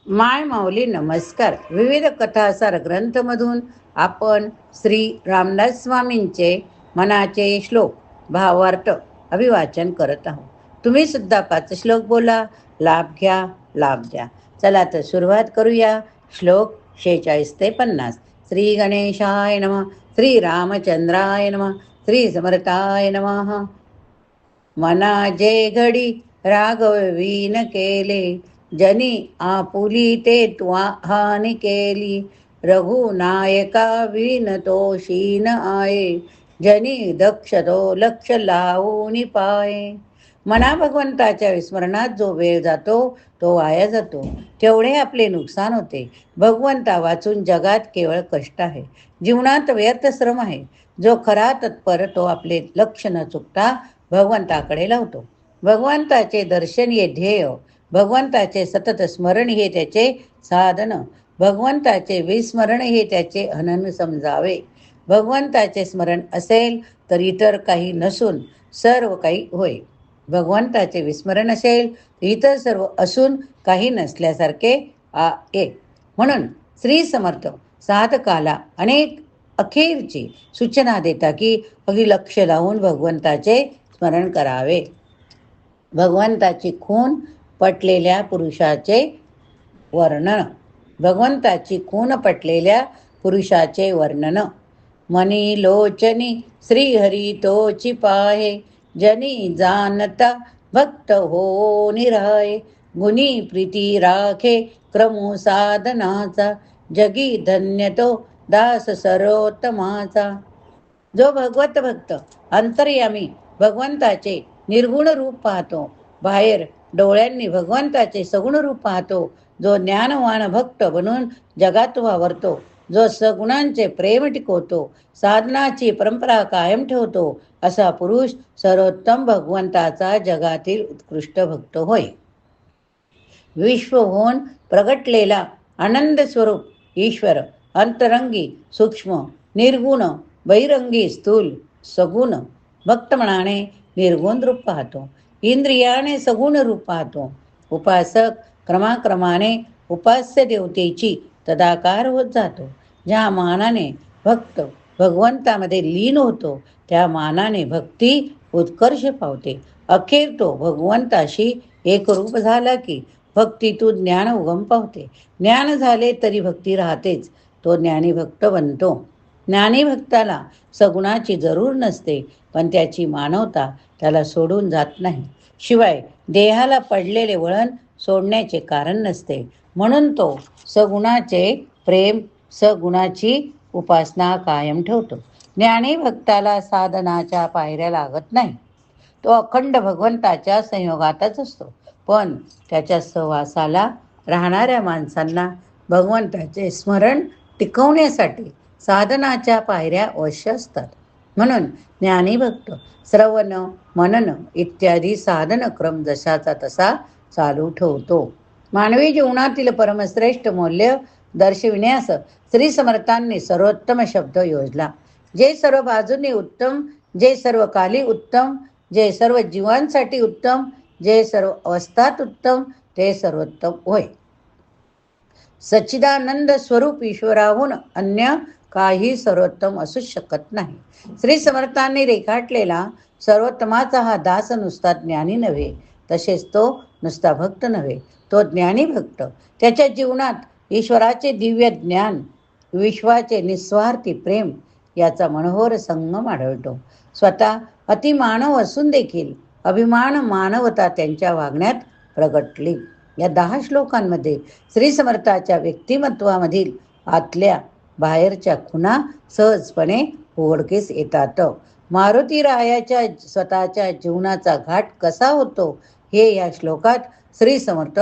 माय माऊली नमस्कार. विविध कथासार ग्रंथमधून आपण श्री रामदास स्वामींचे मनाचे श्लोक भावार्थ अभिवाचन करत आहोत. तुम्ही सुद्धा 5 श्लोक बोला, लाभ घ्या, लाभ द्या. चला तर सुरुवात करूया. श्लोक 46 ते 50. श्री गणेशाय नमः. श्री रामचंद्राय नमः. श्री समर्थाय नमः. मना जे घडी राघव वीन केले, जनी आपुली ते त्वा हानी केली. रघुनायका विन तो शीन आये, जनी दक्ष तो लक्ष लावून पाये. मना भगवंताच्या विस्मरणात जो वेळ जातो तो वाया जातो, तेवढे आपले नुकसान होते. भगवंता वाचून जगात केवळ कष्ट आहे, जीवनात व्यर्थ श्रम आहे. जो खरा तत्पर तो आपले लक्ष न चुकता भगवंताकडे लावतो. भगवंताचे दर्शन हे ध्येय, भगवंताचे सतत स्मरण हे त्याचे साधन, भगवंताचे विस्मरण हे त्याचे हनन समजावे. भगवंताचे स्मरण असेल तर इतर काही नसून सर्व काही होय. भगवंताचे विस्मरण असेल तर इतर सर्व असून काही नसल्यासारखे आहे. म्हणून श्री समर्थ साधकाला अनेक अखेरची सूचना देता की अगदी लक्ष लावून भगवंताचे स्मरण करावे. भगवंताची खून पटलेल्या पुरुषाचे वर्णन. भगवंताची खून पटलेल्या पुरुषाचे वर्णन. मनी लोचनी श्रीहरी तोची पाहे, जनी जानता भक्त हो निराये. गुणी प्रीती राखे क्रमो साधनाचा, जगी धन्य तो दास सर्वोत्तमाचा. जो भगवत भक्त अंतर्यामी भगवंताचे निर्गुण रूप पाहतो, बाहेर डोळ्यांनी भगवंताचे सगुण रूप पाहतो, जो ज्ञानवान भक्त बनून जगात वावरतो, जो सगुणांचे प्रेम टिकवतो, साधनाची परंपरा कायम ठेवतो, असा पुरुष सर्वोत्तम भगवंताचा जगातील उत्कृष्ट भक्त होय. विश्व होऊन प्रगटलेला आनंद स्वरूप ईश्वर अंतरंगी सूक्ष्म निर्गुण बहिरंगी स्थूल सगुण भक्त मनाने निर्गुण रूप पाहतो, इंद्रियाने सगुण रूप पाहतो. उपासक क्रमाक्रमाने उपास्य देवतेची तदाकार होत जातो. ज्या मानाने भक्त भगवंतामध्ये लीन होतो त्या मानाने भक्ती उत्कर्ष पावते. अखेर तो भगवंताशी एकरूप झाला की भक्तीतून ज्ञान उगम पावते. ज्ञान झाले तरी भक्ती राहतेच, तो ज्ञानी भक्त बनतो. ज्ञानी भक्ताला सगुणाची जरूर नसते, पण त्याची मानवता त्याला सोडून जात नाही. शिवाय देहाला पडलेले वळण सोडण्याचे कारण नसते, म्हणून तो सगुणाचे प्रेम सगुणाची उपासना कायम ठेवतो. ज्ञानी भक्ताला साधनाच्या पायऱ्या लागत नाही, तो अखंड भगवंताच्या संयोगातच असतो. पण त्याच्या सहवासाला राहणाऱ्या माणसांना भगवंताचे स्मरण टिकवण्यासाठी साधनाच्या पायऱ्या अवश्य असतात. म्हणून ज्ञानी भक्त श्रवण मनन इत्यादी साधन क्रम जशाचा तसा चालू ठेवतो. मानवी जीवनातील परमश्रेष्ठ मूल्य दर्शविण्यास श्री समर्थांनी सर्वोत्तम शब्द योजला. जे सर्व बाजूने उत्तम, जे सर्व काली उत्तम, जे सर्व जीवांसाठी उत्तम, जे सर्व अवस्थात उत्तम, ते सर्वोत्तम होय. सच्चिदानंद स्वरूप ईश्वराहून अन्य काही सर्वोत्तम असू शकत नाही. श्री समर्थांनी रेखाटलेला सर्वोत्तमाचा हा दास नुसता ज्ञानी नव्हे, तसेच तो नुसता भक्त नव्हे, तो ज्ञानी भक्त. त्याच्या जीवनात ईश्वराचे दिव्य ज्ञान, विश्वाचे निस्वार्थी प्रेम याचा मनोहर संगम आढळतो. स्वतः अतिमानव असून देखील अभिमान मानवता त्यांच्या वागण्यात प्रगटली. या 10 श्लोकांमध्ये श्री समर्थाच्या व्यक्तिमत्वामधील आतल्या बाहेरच्या खुणा सहजपणे उघडकीस येतात. मारुती रायाच्या स्वतःच्या जीवनाचा घाट कसा होतो हे या श्लोकात श्री समर्थ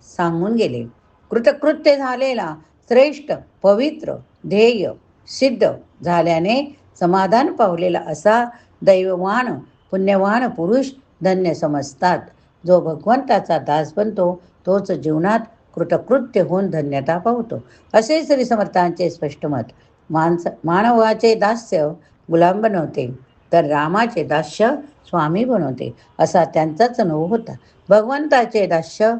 सांगून गेले. कृतकृत्य झालेला श्रेष्ठ पवित्र ध्येय सिद्ध झाल्याने समाधान पावलेला असा दैववान पुण्यवान पुरुष धन्य समजतात. जो भगवंताचा दास बनतो तोच जीवनात कृतकृत्य होऊन धन्यता पावतो, असे श्री समर्थांचे स्पष्ट मत. मानवाचे दास्य गुलाम बनवते तर रामाचे दास्य स्वामी बनवते, असा त्यांचाच अनुभव होता. भगवंताचे दास्य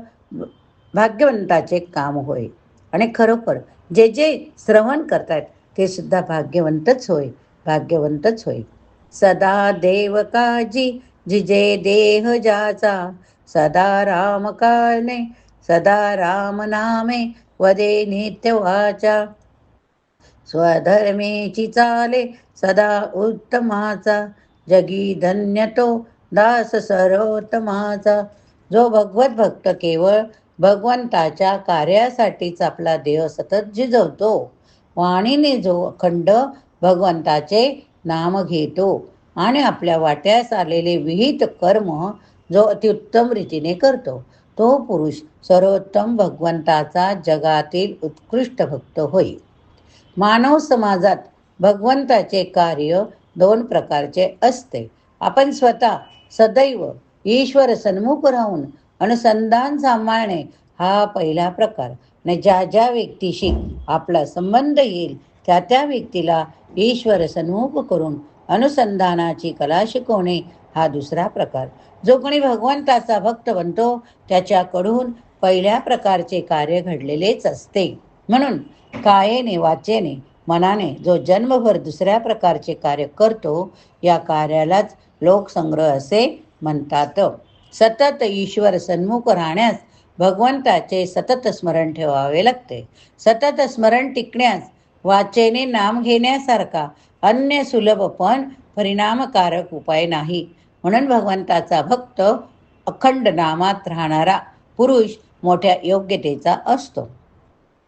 भाग्यवंताचे काम होय. आणि खरोखर जे जे श्रवण करतायत ते सुद्धा भाग्यवंतच होय, भाग्यवंतच होय. सदा देव काजी जिजे देह जाचा, सदा राम कारणे सदा राम नामे वदे नित्य वाचा. स्वधर्मेची चाले सदा उत्तमाचा, जगी धन्य तो दास सर्वोत्तमाचा. जो भगवत भक्त केवळ भगवंताच्या कार्यासाठीच आपला देह सतत झिजवतो, वाणीने जो अखंड भगवंताचे नाम घेतो आणि आपल्या वाट्यास आलेले विहित कर्म जो अतिउत्तम रीतीने करतो, तो पुरुष सर्वोत्तम भगवंताचा जगातील उत्कृष्ट भक्त होय. मानव समाजात भगवंताचे कार्य दोन प्रकारचे असते. आपण स्वतः सदैव ईश्वर सन्मुख राहून अनुसंधान सांभाळणे हा पहिला प्रकार. आणि ज्या ज्या व्यक्तीशी आपला संबंध येईल त्या त्या व्यक्तीला ईश्वर सन्मुख करून अनुसंधानाची कला शिकवणे हा दुसरा प्रकार. जो कोणी भगवंताचा भक्त बनतो त्याच्याकडून पहिल्या प्रकारचे कार्य घडलेलेच असते. म्हणून कायेने वाचेने मनाने जो जन्मभर दुसऱ्या प्रकारचे कार्य करतो, या कार्यालाच लोकसंग्रह असे म्हणतात. सतत ईश्वर सन्मुख राहण्यास भगवंताचे सतत स्मरण ठेवावे लागते. सतत स्मरण टिकण्यास वाचेने नाम घेण्यासारखा अन्य सुलभ पण परिणामकारक उपाय नाही. म्हणून भगवंताचा भक्त अखंड नामात राहणारा पुरुष मोठ्या योग्यतेचा असतो.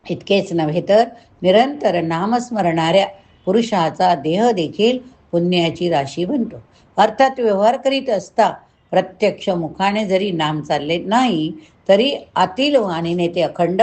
इतकेच नव्हे तर निरंतर नामस्मरणाऱ्या पुरुषाचा देह देखील पुण्याची राशी बनतो. अर्थात व्यवहार करीत असता प्रत्यक्ष मुखाने जरी नाम चालले नाही तरी आतील वाणीने ते अखंड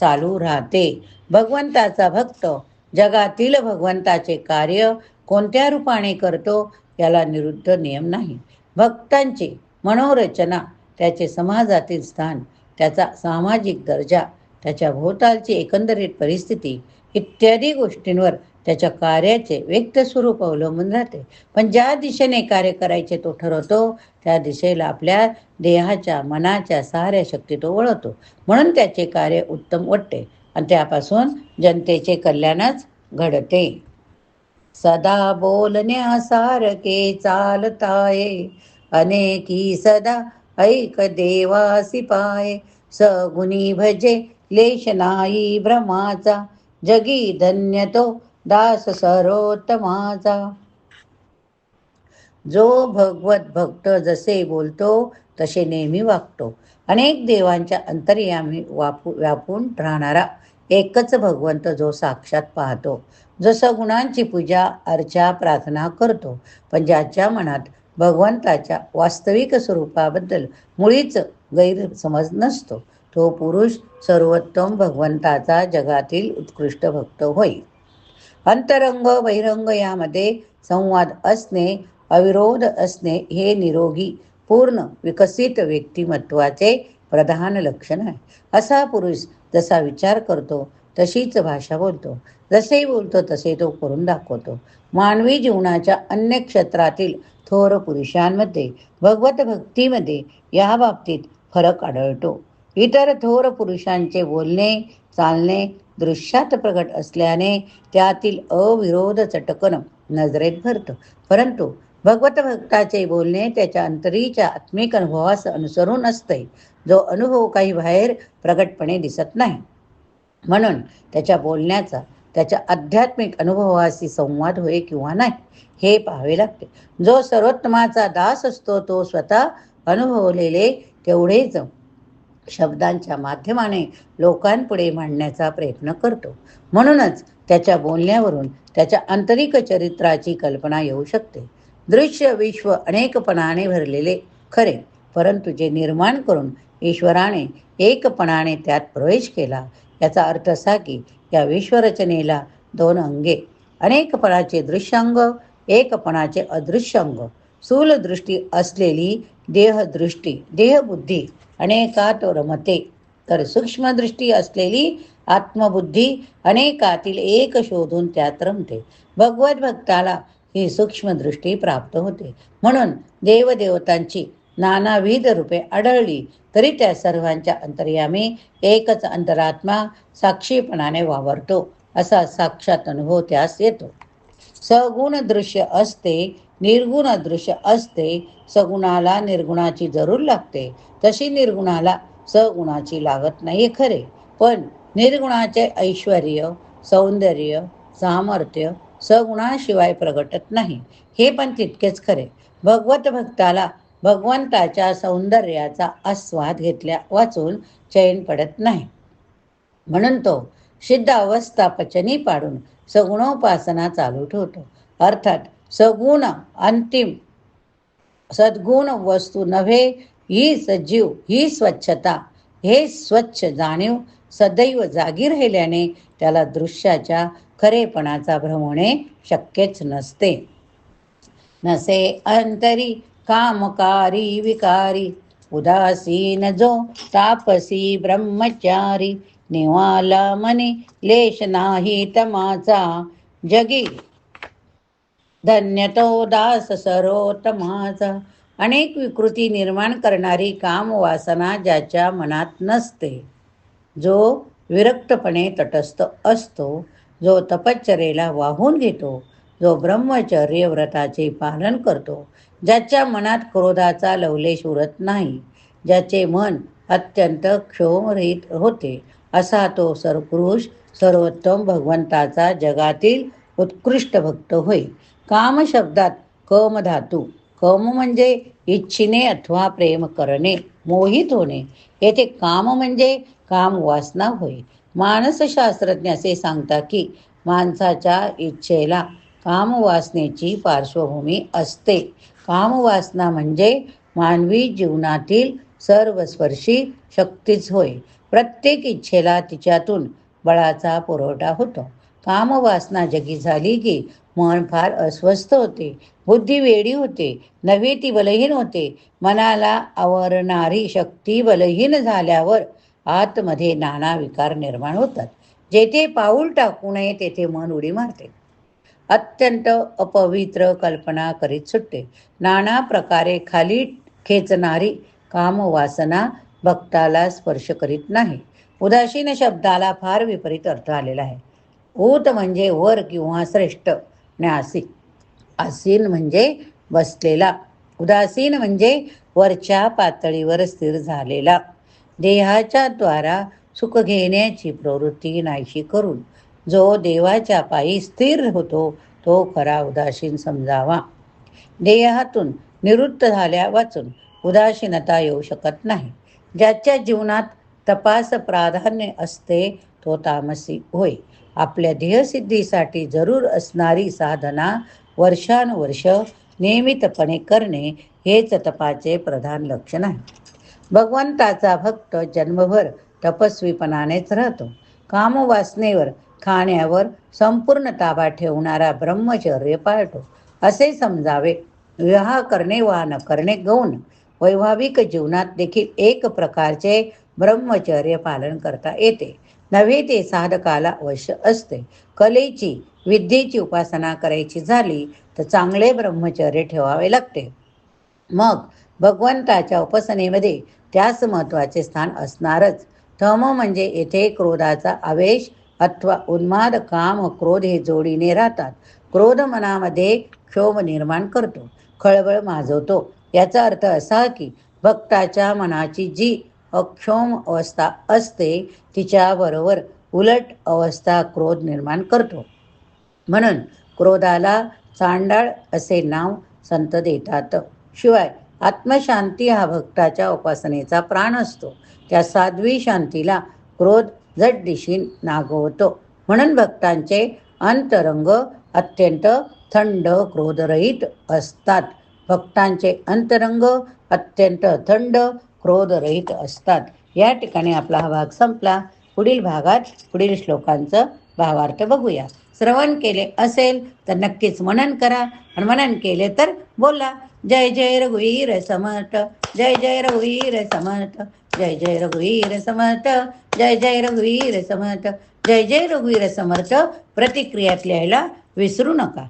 चालू राहते. भगवंताचा भक्त जगातील भगवंताचे कार्य कोणत्या रूपाने करतो याला निरुद्ध नियम नाही. भक्तांची मनोरचना, त्याचे समाजातील स्थान, त्याचा सामाजिक दर्जा, त्याच्या भोवतालची एकंदरीत परिस्थिती इत्यादी गोष्टींवर त्याच्या कार्याचे व्यक्त स्वरूप अवलंबून राहते. पण ज्या दिशेने कार्य करायचे तो ठरवतो त्या दिशेला आपल्या देहाच्या मनाच्या साऱ्या शक्ती तो वळवतो. म्हणून त्याचे कार्य उत्तम वाटते आणि त्यापासून जनतेचे कल्याणच घडते. सदा बोलण्यासारखे चालताये, अनेकी सदा ऐक देवासी पाय. सगुणी भजे लेश नाही भ्रमाचा, जगी धन्य तो दास सर्वोत्तमाचा. जो भगवत भक्त जसे बोलतो तसे नेहमी वागतो. अनेक देवांच्या अंतर्यामी व्यापून राहणारा एकच भगवंत जो साक्षात पाहतो, जो सगुणांची पूजा अर्चा प्रार्थना करतो, पण ज्याच्या मनात भगवंताच्या वास्तविक स्वरूपाबद्दल मुळीच गैरसमज नसतो, तो पुरुष सर्वोत्तम भगवंताचा जगातील उत्कृष्ट भक्त होय. अंतरंग बहिरंग यामध्ये संवाद असणे, अविरोध असणे हे निरोगी पूर्ण विकसित व्यक्तिमत्वाचे प्रधान लक्षण आहे. असा पुरुष जसा विचार करतो तशीच भाषा बोलतो, जसे बोलतो तसे तो करून दाखवतो. मानवी जीवनाच्या अन्य क्षेत्रातील थोर पुरुषांमध्ये भगवत भक्तीमध्ये या बाबतीत फरक आढळतो. इतर थोर पुरुषांचे बोलणे चालणे दृश्यात प्रगट असल्याने त्यातील अविरोध चटकन नजरेत भरतं, परंतु भगवत भक्ताचे बोलणे त्याच्या अंतरीच्या आत्मिक अनुभवास अनुसरून असते, जो अनुभव काही बाहेर प्रगटपणे दिसत नाही. म्हणून त्याच्या बोलण्याचा त्याच्या आध्यात्मिक अनुभवाशी संवाद होय किंवा नाही हे पाहावे लागते. जो सर्वोत्तमाचा दास असतो तो स्वतः अनुभवलेले तेवढेच शब्दांच्या माध्यमाने लोकांपुढे मांडण्याचा प्रयत्न करतो. म्हणूनच त्याच्या बोलण्यावरून त्याच्या आंतरिक चरित्राची कल्पना येऊ शकते. दृश्य विश्व अनेकपणाने भरलेले खरे, परंतु जे निर्माण करून ईश्वराने एकपणाने त्यात प्रवेश केला, याचा अर्थ असा की या विश्वरचनेला दोन अंगे, अनेकपणाचे दृश्यांग, एकपणाचे अदृश्यांग. स्थूल दृष्टी असलेली देहदृष्टी देहबुद्धी अनेकात रमते, तर सूक्ष्मदृष्टी असलेली आत्मबुद्धी अनेकातील एक शोधून त्यात रमते. भगवत भक्ताला ही सूक्ष्मदृष्टी प्राप्त होते. म्हणून देवदेवतांची नानाविध रूपे आढळली तरी त्या सर्वांच्या अंतर्यामी एकच अंतरात्मा साक्षीपणाने वावरतो असा साक्षात अनुभव त्यास येतो. सगुण दृश्य असते, निर्गुण दृश्य असते. सगुणाला निर्गुणाची जरूर लागते, तशी निर्गुणाला सगुणाची लागत नाही खरे. पण निर्गुणाचे ऐश्वर्य, सौंदर्य, सामर्थ्य सगुणाशिवाय प्रगटत नाही, हे पण तितकेच खरे. भगवत भक्ताला भगवंताच्या सौंदर्याचा आस्वाद घेतल्या वाचून चैन पडत नाही. म्हणून तो सिद्ध अवस्था पचनी पाडून सगुणोपासना चालू ठेवतो. अर्थात सगुण अंतिम सद्गुण वस्तू नव्हे, ही सजीव, ही स्वच्छता, हे स्वच्छ जाणीव सदैव जागी राहिल्याने त्याला दृश्याच्या खरेपणाचा भ्रम होणे शक्यच नसते. नसे अंतरी कामकारी विकारी, उदासीन जो तापसी ब्रह्मचारी, निवाला मनी लेश नाही तमाचा, जगी धन्य तो दास सरोत्तमाचा. अनेक विकृती निर्माण करणारी कामवासना ज्याच्या मनात नसते, जो विरक्तपणे तटस्थ असतो, जो तपश्चर्येला वाहून घेतो, जो ब्रह्मचर्य व्रताचे पालन करतो, ज्याच्या मनात क्रोधाचा लवलेश उरत नाही, ज्याचे मन अत्यंत क्षोभरहित होते, असा तो सर्वपुरुष सर्वोत्तम भगवंताचा जगातील उत्कृष्ट भक्त होय. काम शब्दात कम धातू. कम म्हणजे इच्छिने अथवा प्रेम करणे, मोहित होणे. येथे काम म्हणजे काम वासना होय. मानसशास्त्रज्ञ असे सांगतात की माणसाच्या इच्छेला कामवासनेची पार्श्वभूमी असते. कामवासना म्हणजे मानवी जीवनातील सर्वस्पर्शी शक्तीच होय. प्रत्येक इच्छेला तिच्यातून बळाचा पुरवठा होतो. कामवासना जगी झाली की मन फार अस्वस्थ होते, बुद्धी वेडी होते, नव्हे ती बलहीन होते. मनाला आवरणारी शक्ती बलहीन झाल्यावर आतमध्ये नाना विकार निर्माण होतात. जेथे पाऊल टाकू नये तेथे मन उडी मारते, अत्यंत अपवित्र कल्पना करीत सुटते. नाना प्रकारे खाली खेचणारी कामवासना भक्ताला स्पर्श करीत नाही. उदासीन शब्दाला फार विपरीत अर्थ आलेला आहे. ऊत म्हणजे वर किंवा श्रेष्ठ, आसीन म्हणजे बसलेला, उदासीन म्हणजे वरच्या पातळीवर स्थिर झालेला. देहाच्या द्वारा सुख घेण्याची प्रवृत्ती नाहीशी करून जो देवाच्या पायी स्थिर होतो तो खरा उदासीन समजावा. देहातून निवृत्त झाल्या वाचून उदासीनता येऊ शकत नाही. ज्याच्या जीवनात तपास प्राधान्य असते तो तामसी होय. आपल्या ध्येयसिद्धीसाठी जरूर असणारी साधना वर्षानुवर्ष नियमितपणे करणे हेच तपाचे प्रधान लक्षण आहे. भगवंताचा भक्त जन्मभर तपस्वीपणानेच राहतो. कामवासनेवर, खाण्यावर संपूर्ण ताबा ठेवणारा ब्रह्मचर्य पाळतो असे समजावे. विवाह करणे वा न करणे गौण. वैवाहिक जीवनात देखील एक प्रकारचे ब्रह्मचर्य पालन करता येते, नव्हे ते साधकाला अवश्य असते. कलेची, विद्येची उपासना करायची झाली तर चांगले ब्रह्मचर्य ठेवावे लागते. मग भगवंताच्या उपासनेमध्ये त्यास महत्त्वाचे स्थान असणारच. तम म्हणजे येथे क्रोधाचा आवेश अथवा उन्माद, काम, क्रोध हे जोडीने राहतात. क्रोध मनामध्ये क्षोभ निर्माण करतो, खळबळ माजवतो. याचा अर्थ असा की भक्ताच्या मनाची जी अक्षोम अवस्था असते तिच्याबरोबर उलट अवस्था क्रोध निर्माण करतो. म्हणून क्रोधाला चांडाळ असे नाव संत देतात. शिवाय आत्मशांती हा भक्ताच्या उपासनेचा प्राण असतो. त्या साध्वी शांतीला क्रोध जडदिशी नागवतो. म्हणून भक्तांचे अंतरंग अत्यंत थंड क्रोधरहित असतात. भक्तांचे अंतरंग अत्यंत थंड क्रोधरहित असतात. या ठिकाणी आपला हा भाग संपला. पुढील भागात पुढील श्लोकांचं भावार्थ बघूया. श्रवण केले असेल तर नक्कीच मनन करा, आणि मनन केले तर बोला. जय जय रघुवीर समर्थ, जय जय रघुवीर समर्थ, जय जय रघुवीर समर्थ, जय जय रघुवीर समर्थ, जय जय रघुवीर समर्थ. प्रतिक्रियात लिहायला विसरू नका.